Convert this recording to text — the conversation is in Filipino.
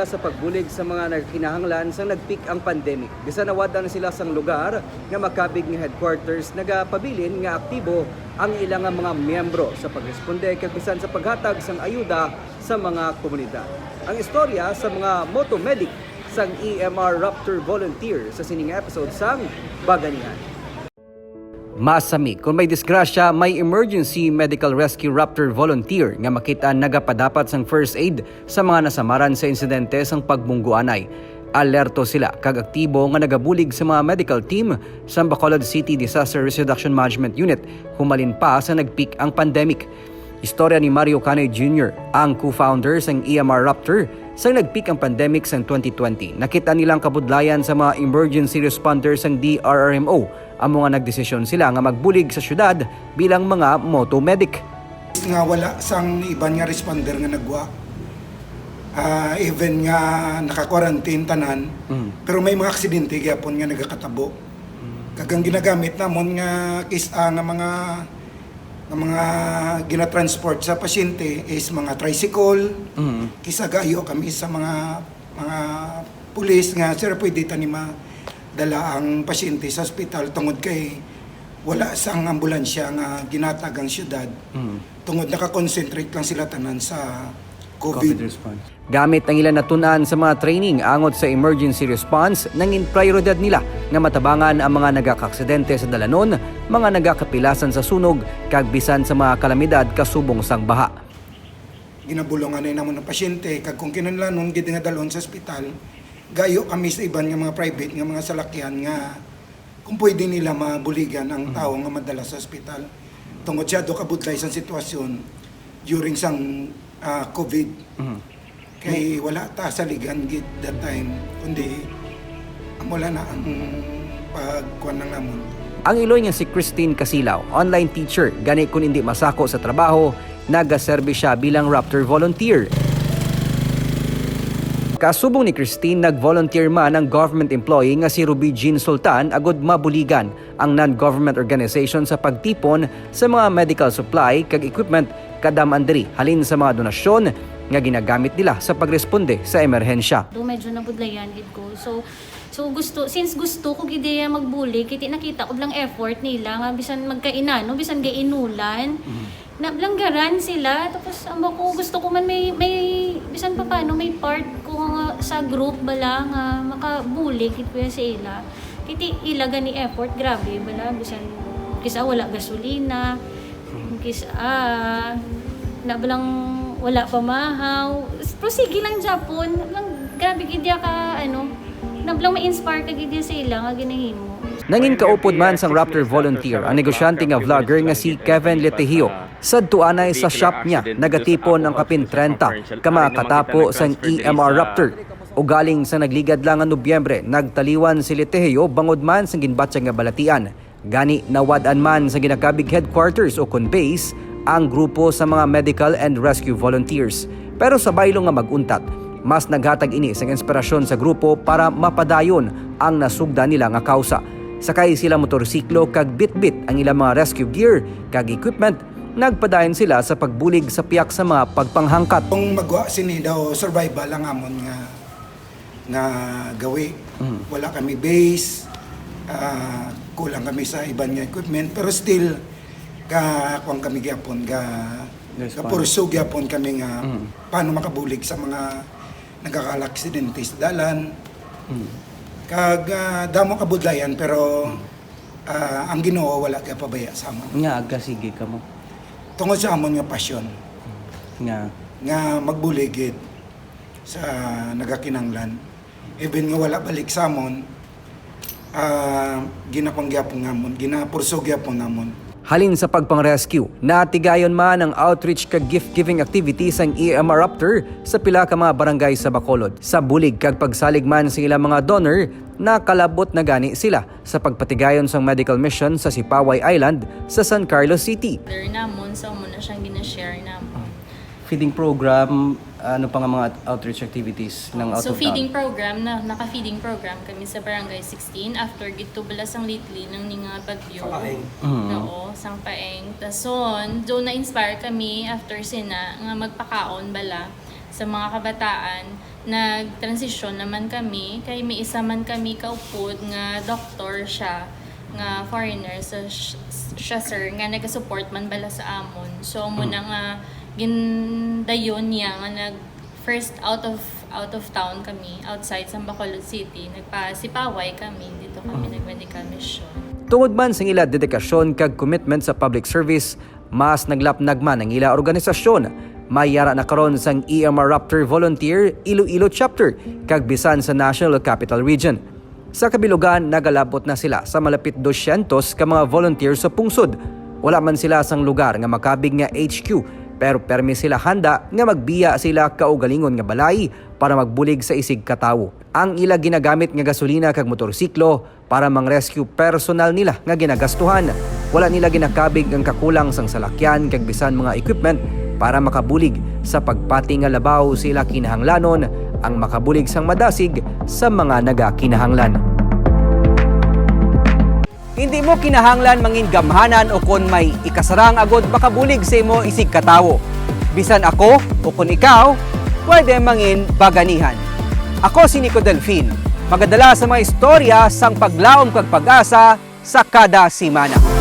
sila sa pagbulig sa mga nagkinahanglan sa nagpeak ang pandemic. Bisan nawada na sila sa lugar nga makabig nga headquarters nagapabilin nga aktibo ang ilang mga miyembro sa pagresponde kag bisan sa paghatag sang ayuda sa mga komunidad. Ang istorya sa mga motomedic sang EMR Raptor volunteer sa sining episode sang Baganihan. Masami, kung may disgrasya, may emergency medical rescue Raptor volunteer nga makita nagapadapat sang first aid sa mga nasamaran sa insidente sang pagbungguanay. Alerto sila kag aktibo nga nagabulig sa mga medical team sa Bacolod City Disaster Risk Reduction Management Unit humalin pa sa nagpeak ang pandemic. Istorya ni Mario Canoy Jr., ang co-founder sang EMR Raptor sang nagpeak ang pandemic sang 2020. Nakita nilang kabudlayan sa mga emergency responders sang DRRMO ang mga nagdesisyon sila nga magbulig sa syudad bilang mga motomedic. Nga wala sang iban nga responder nga nagwa. Even nga naka-quarantine tanan, pero may mga aksidente gyapon nga nagakatabo. Kagang ginagamit namon nga kisa nga mga ginatransport sa pasyente is mga tricycle. Kisa gayo kami sa mga pulis nga sir pwede ta ni dala ang pasyente sa ospital tungod kay wala sang ambulansya nga ginatag ang syudad. Tungod naka-concentrate lang sila tanan sa COVID response. Gamit ang ilan natunan sa mga training angot sa emergency response, nangin prioridad nila nga matabangan ang mga nagakaksidente sa dalanon, mga nagakapilasan sa sunog, kag bisan sa mga kalamidad kasubong sang baha. Ginabulungan na namon ng pasyente kag kung kinahanglan gid nga dalon sa ospital, gayo kami sa iban nga mga private nga mga salakyan nga kung pwede nila mabuligan ang tao nga madala sa ospital. Tungod siya do kabudlay sa sitwasyon during sang COVID. Kay wala ta sa ligan gid that time kundi wala na ang pagkuan ng namon. Ang iloy nga si Christine Casilaw, online teacher, gani kun hindi masako sa trabaho, nagaserbi siya bilang Raptor volunteer. Kasubong ni Christine, nag-volunteer man ang government employee nga si Ruby Jean Sultan agod mabuligan ang non-government organization sa pagtipon sa mga medical supply kag equipment kadam andiri halin sa mga donasyon nga ginagamit nila sa pagresponde sa emerhensya. Medyo nabudlayan gid ko. So since gusto ko gid magbuli, kiti nakita ko lang effort nila nga bisan magkainan, no, bisan gainulan. Nablanggaran sila tapos ang ko gusto ko man may bisan pa paano may part ko nga sa group bala nga makabuli kit kuya sa ila. Kiti ilaga ni effort grabe bala bisan kisa wala gasolina. Kisa nabalang wala pa mahaw. Pero sige lang Japon, grabe gid ka nablang ma-inspire ka gid sa ila nga ginahimo. Nangin kaupod man sang Raptor volunteer ang negosyante nga vlogger nga si Kevin Letehio. Sadtuanay sa shop niya nagatipon ang kapin 30 kamakatapo sang EMR Raptor. O galing sa nagligad lang ang Nobyembre, nagtaliwan si Letehio bangod man sang ginbatsa nga balatian. Gani nawad-an man sa ginakabig headquarters o base ang grupo sa mga medical and rescue volunteers. Pero sa baylo nga maguntat, mas naghatag ini sang inspirasyon sa grupo para mapadayon ang nasugda nila nga kausa. Sakay sila motorsiklo kag bitbit ang ilang mga rescue gear kag equipment, nagpadayon sila sa pagbulig sa piyak sa mga pagpanghangkat. Kung magwa sini daw survival lang amon nga gawi. Wala kami base, kulang kami sa ibang nga equipment pero still kung kami gyapon kapursog gyapon kami nga paano makabulig sa mga nagkaka-aksidente sa dalan. Kag damo kabudlayan pero ang Ginoo wala kay pabaya sa amon. Nga aga sige ka mo. Tungod sa amon nga pasyon nga magbuligid sa nagakinanglan. Even nga wala balik sa amon, ginapangyapon namon, ginapursog gyapon namon. Halin sa pagpang-rescue, natigayon man ang outreach kag gift-giving activities ang EMR Raptor sa pila ka mga barangay sa Bacolod. Sa bulig kag pagsalig man sa ilang mga donor, nakalabot na gani sila sa pagpatigayon sa medical mission sa Sipaway Island sa San Carlos City. Namon sa mo na siyang gina-share namon. Feeding program, ano pa nga mga outreach activities ng out of town? So feeding program, naka-feeding program kami sa Barangay 16 after gito balasang lately ng ninga bagyo. Oo, sang paeng. Tason, do na-inspire kami after sina nga magpakaon bala sa mga kabataan nag-transition naman kami kay may isa man kami kaupod nga doktor siya nga foreigner siya sir nga nagasupport man bala sa amon. So mo na nga gindayon niya nga nag first out of town kami, outside sa Bacolod City. Nagpasipaway kami, dito kami nag-medical mission. Tungod man sa ila dedikasyon kag commitment sa public service, mas naglapnag man ang ila organisasyon. Mayara na karon sang EMR Raptor Volunteer Iloilo Chapter kag bisan sa National Capital Region. Sa kabilugan, nagalabot na sila sa malapit 200 ka mga volunteers sa pungsod. Wala man sila sang lugar nga makabig nga HQ, pero permi sila handa nga magbiya sila kaugalingon nga balay para magbulig sa isig katawo. Ang ila ginagamit nga gasolina kag motorsiklo para mang-rescue personal nila nga ginagastuhan. Wala nila ginakabig ang kakulang sang salakyan kag bisan mga equipment para makabulig sa pagpati nga labaw sila kinahanglanon ang makabulig sang madasig sa mga nagakinahanglan. Hindi mo kinahanglan mangin gamhanan o kon may ikasarang agod makabulig sa imo isig katawo. Bisan ako o kon ikaw, pwede mangin baganihan. Ako si Nico Delfin, magadala sa mga istorya sang paglaom kag pag-asa sa kada simana.